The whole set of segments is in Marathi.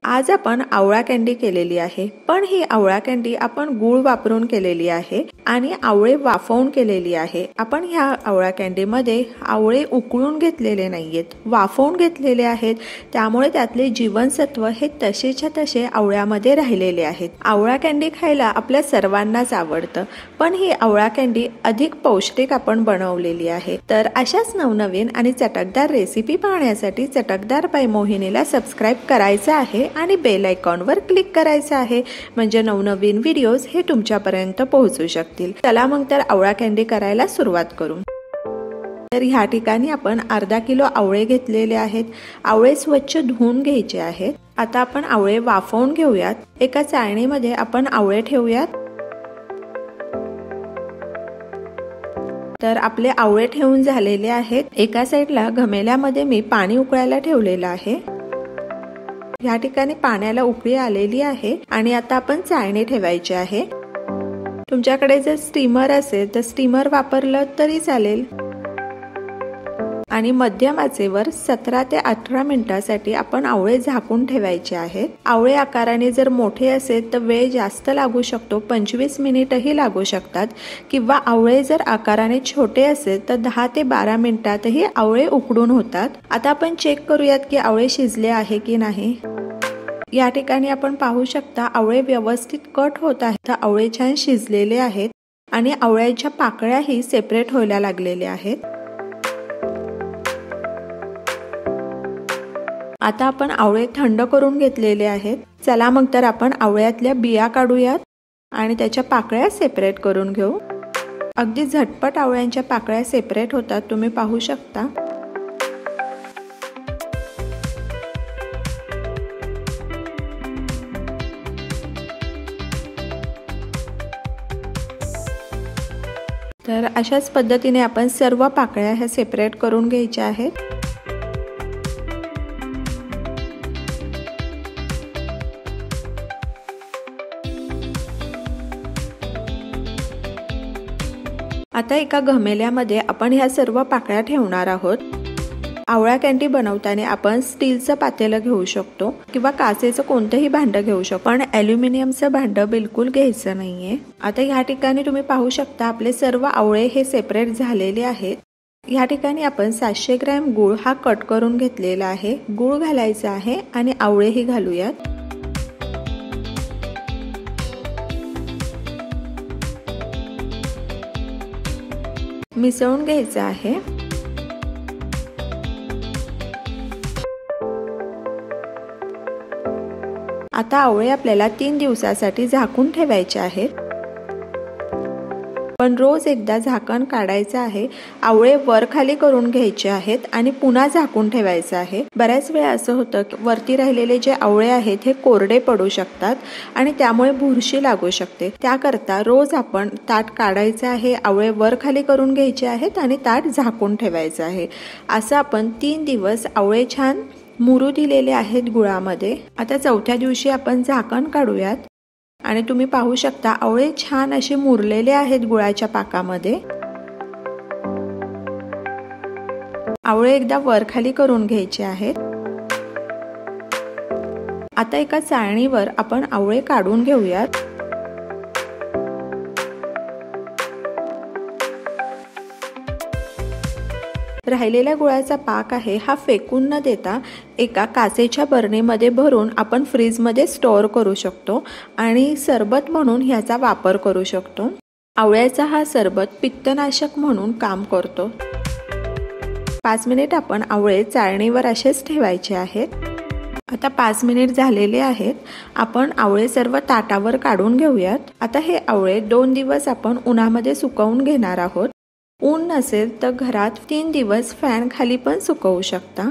आज आपण आवळा कँडी केलेली आहे, पण ही आवळा कँडी आपण गूळ वापरून केलेली आहे आणि आवळे वाफवून केलेली आहे। आपण ह्या आवळा कँडी मध्ये आवळे उकळून घेतलेले नाहीयेत, वाफवून घेतलेले आहेत, त्यामुळे त्यातले जीवनसत्व हे तसेच्या तसे आवळ्यामध्ये राहिलेले आहेत। आवळा कँडी खायला आपल्या सर्वांनाच आवडतं, पण ही आवळा कँडी अधिक पौष्टिक आपण बनवलेली आहे। तर अशाच नवनवीन आणि चटकदार रेसिपी पाहण्यासाठी चटकदार बाय मोहिनीला सबस्क्राइब करायचं आहे आणि बेल आयकॉनवर क्लिक करायचं आहे, म्हणजे नवनवीन व्हिडिओज हे तुमच्यापर्यंत पोहोचू शकतील। चला मग तर आवळा कँडी करायला सुरुवात करू। तर ह्या ठिकाणी आपण अर्धा किलो आवळे घेतलेले आहेत। आवळे स्वच्छ धुवून घ्यायचे आहेत। आता आपण आवळे वाफवून घेऊयात। एका चाळणीमध्ये आपण आवळे ठेवूयात। तर आपले आवळे ठेवून झालेले आहेत। एका साइडला घमेल्यामध्ये मी पाणी उकळायला ठेवलेलं आहे। या ठिकाणी पाण्याला उकळी आलेली आहे आणि आता आपण चाळणी ठेवायची आहे। तुमच्याकडे जर स्टीमर असेल तर स्टीमर वापरलं तरी चालेल आणि मध्यम आचेवर 17 ते 18 मिनिटांसाठी आपण आवळे झाकून ठेवायचे आहेत। आवळे आकाराने जर मोठे असेल तर वेळ जास्त लागू शकतो, 25 मिनिटही लागू शकतात, किंवा आवळे जर आकाराने छोटे असेल तर 10 ते 12 मिनिटातही आवळे उकडून होतात। आता आपण चेक करूयात की आवळे शिजले आहे की नाही। या ठिकाणी आपण पाहू शकता आवळे व्यवस्थित कट होत आहेत। तर आवळे छान शिजलेले आहेत आणि आवळ्याच्या पाकळ्याही सेपरेट व्हायला लागलेल्या आहेत। आता आपण आवळे थंड करून घेतलेले आहेत। चला मग तर आपण आवळ्यातल्या बिया काढूयात आणि त्याच्या पाकळ्या सेपरेट करून घेऊ। अगदी झटपट आवळ्यांच्या पाकळ्या सेपरेट होतात, तुम्ही पाहू शकता। तर अशाच पद्धतीने आपण सर्व पाकळ्या ह्या सेपरेट करून घ्यायच्या आहेत। आता एका घमेल्यामध्ये आपण ह्या सर्व पाकळ्या ठेवणार आहोत। आवळा कँडी बनवताना आपण स्टीलचं पातेलं घेऊ शकतो किंवा काचेचं कोणतंही भांडं घेऊ शकतो, पण ॲल्युमिनियमचं भांडं बिलकुल घ्यायचं नाहीये। आता ह्या ठिकाणी तुम्ही पाहू शकता आपले सर्व आवळे हे सेपरेट झालेले आहेत। ह्या ठिकाणी आपण 700 ग्रॅम गूळ हा कट करून घेतलेला आहे। गूळ घालायचा आहे आणि आवळेही घालूयात। मिसळून घ्यायचं आहे। आता आवळे आपल्याला 3 दिवसासाठी झाकून ठेवायचे आहेत, पण रोज एकदा झाकण काढायचं आहे। आवळे वर खाली करून घ्यायचे आहेत आणि पुन्हा झाकून ठेवायचं आहे। बऱ्याच वेळा असं होतं की वरती राहिलेले जे आवळे आहेत हे कोरडे पडू शकतात आणि त्यामुळे बुरशी लागू शकते। त्याकरता रोज आपण ताट काढायचं आहे, आवळे वर खाली करून घ्यायचे आहेत आणि ताट झाकून ठेवायचं आहे। असं आपण 3 दिवस आवळे छान मुरू दिलेले आहेत गुळामध्ये। आता चौथ्या दिवशी आपण झाकण काढूयात आणि तुम्ही पाहू शकता आवळे छान असे मुरलेले आहेत गुळाच्या पाकामध्ये। आवळे एकदा वर खाली करून घ्यायचे आहेत। आता एका चाळणीवर आपण आवळे काढून घेऊयात। राहिलेल्या गुळाचा पाक आहे हा फेकून न देता एका काचेच्या बरणीमध्ये भरून आपण फ्रीजमध्ये स्टोअर करू शकतो आणि सरबत म्हणून ह्याचा वापर करू शकतो। आवळ्याचा हा सरबत पित्तनाशक म्हणून काम करतो। 5 मिनिट आपण आवळे चाळणीवर असेच ठेवायचे आहेत। आता 5 मिनिट झालेले आहेत। आपण आवळे सर्व ताटावर काढून घेऊयात। आता हे आवळे 2 दिवस आपण उन्हामध्ये सुकवून घेणार आहोत। ऊन नसेल तर घरात 3 दिवस फॅन खाली पण सुकवू शकता।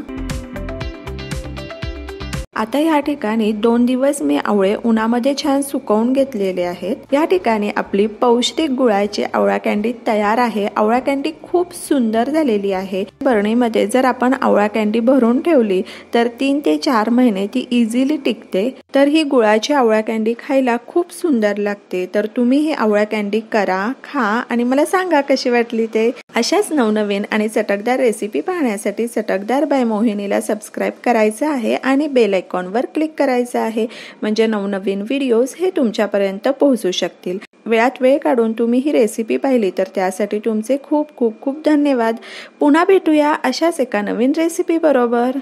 आता या ठिकाणी 2 दिवस मी आवळे उन्हामध्ये छान सुकवून घेतलेले आहेत। या ठिकाणी आपली पौष्टिक गुळाची आवळा कँडी तयार आहे। आवळा कँडी खूप सुंदर झालेली आहे। बरणीमध्ये जर आपण आवळा कँडी भरून ठेवली तर 3 ते 4 महिने ती इझिली टिकते। तर ही गुळाची आवळा कँडी खायला खूप सुंदर लागते। तर तुम्ही ही आवळा कँडी करा, खा आणि मला सांगा कशी वाटली ते। अशाच नवनवीन आणि चटकदार रेसिपी पाहण्यासाठी चटकदार बाय मोहिनीला सबस्क्राइब करायचं आहे आणि बेल आयकॉनवर क्लिक करायचं आहे, म्हणजे नवनवीन व्हिडिओज हे तुमच्यापर्यंत पोहोचू शकतील। वेळात वेळ काढून तुम्ही ही रेसिपी पाहिली तर त्यासाठी तुमचे खूप खूप खूप धन्यवाद। पुन्हा भेटूया अशाच एका नवीन रेसिपी बरोबर।